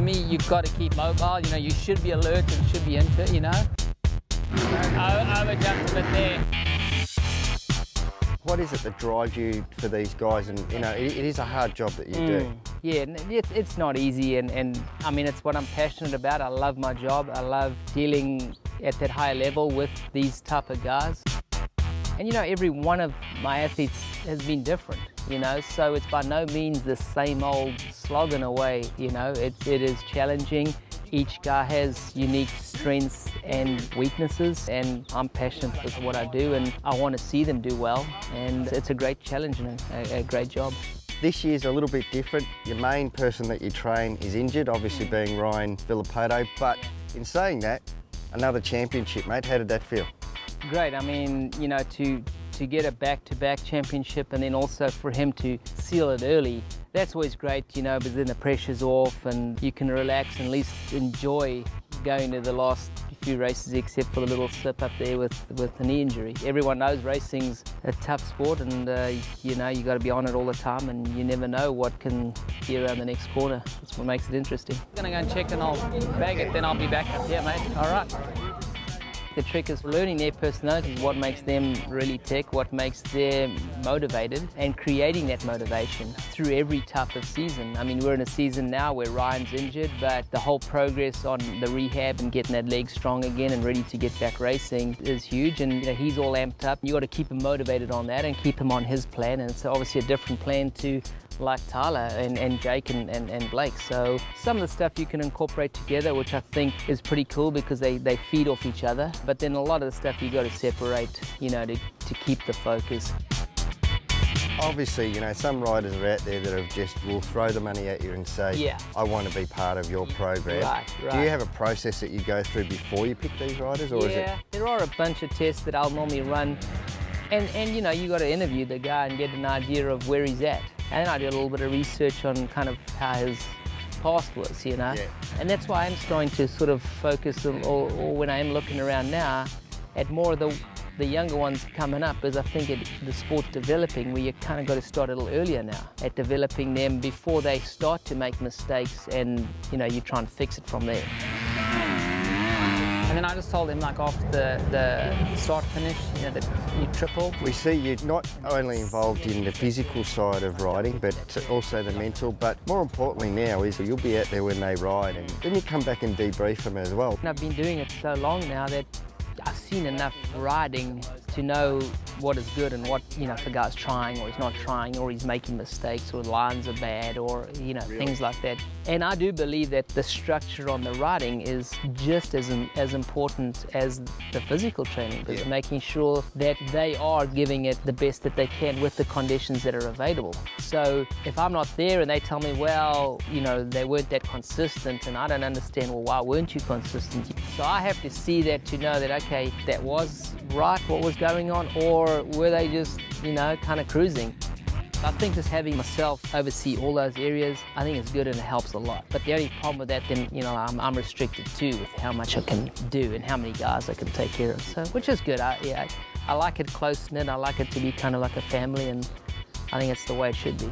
me, you've got to keep mobile. You know, you should be alert and should be into it, you know. Overjumped a bit there. What is it that drives you for these guys? And, you know, it is a hard job that you do. Yeah, it's not easy, and I mean, it's what I'm passionate about. I love my job. I love dealing at that high level with these type of guys. And, you know, every one of my athletes has been different, you know, so it's by no means the same old slogging away, you know. It is challenging. Each guy has unique strengths and weaknesses, and I'm passionate with what I do, and I want to see them do well, and it's a great challenge and a great job. This year's a little bit different. Your main person that you train is injured, obviously being Ryan Villopoto, but in saying that, another championship, mate. How did that feel? Great. I mean, you know, to get a back-to-back championship and then also for him to seal it early, that's always great, you know, but then the pressure's off and you can relax and at least enjoy going to the last few races, except for the little slip up there with the knee injury. Everyone knows racing's a tough sport, and you know, you got to be on it all the time, and you never know what can be around the next corner. That's what makes it interesting. I'm gonna go and check and I'll bag it, then I'll be back up here, mate. All right. The trick is learning their personalities, what makes them really tick, what makes them motivated, and creating that motivation through every type of season. I mean, we're in a season now where Ryan's injured, but the whole progress on the rehab and getting that leg strong again and ready to get back racing is huge, and you know, he's all amped up. You got to keep him motivated on that and keep him on his plan, and it's obviously a different plan to like Tyler and Jake and Blake. So some of the stuff you can incorporate together, which I think is pretty cool because they feed off each other. But then a lot of the stuff you got to separate, you know, to keep the focus. Obviously, you know, some riders are out there that have just will throw the money at you and say, yeah, I want to be part of your program. Right. Do you have a process that you go through before you pick these riders, or is it? There are a bunch of tests that I'll normally run, and you know, you got to interview the guy and get an idea of where he's at. And then I do a little bit of research on kind of how his past was, you know. Yeah. And that's why I'm starting to sort of focus, or when I am looking around now, at more of the younger ones coming up, as I think the sport's developing, where you kind of got to start a little earlier now at developing them before they start to make mistakes, and you know, you try and fix it from there. And then I just told him, like, after the start-finish, you know, that you triple. We see you not only involved in the physical side of riding, but also the mental, but more importantly now is you'll be out there when they ride, and then you come back and debrief them as well. And I've been doing it so long now that I've seen enough riding to know what is good and what, you know, if a guy's trying or he's not trying, or he's making mistakes, or lines are bad, or, you know, things like that. And I do believe that the structure on the riding is just as important as the physical training, because making sure that they are giving it the best that they can with the conditions that are available. So if I'm not there and they tell me, well, you know, they weren't that consistent, and I don't understand, well, why weren't you consistent? So I have to see that to know that, okay, that was right, what was going on, or were they just, you know, kind of cruising? I think just having myself oversee all those areas, I think it's good and it helps a lot. But the only problem with that, then, you know, I'm restricted too with how much I can do and how many guys I can take care of. So, which is good. I like it close-knit. I like it to be kind of like a family, and I think it's the way it should be.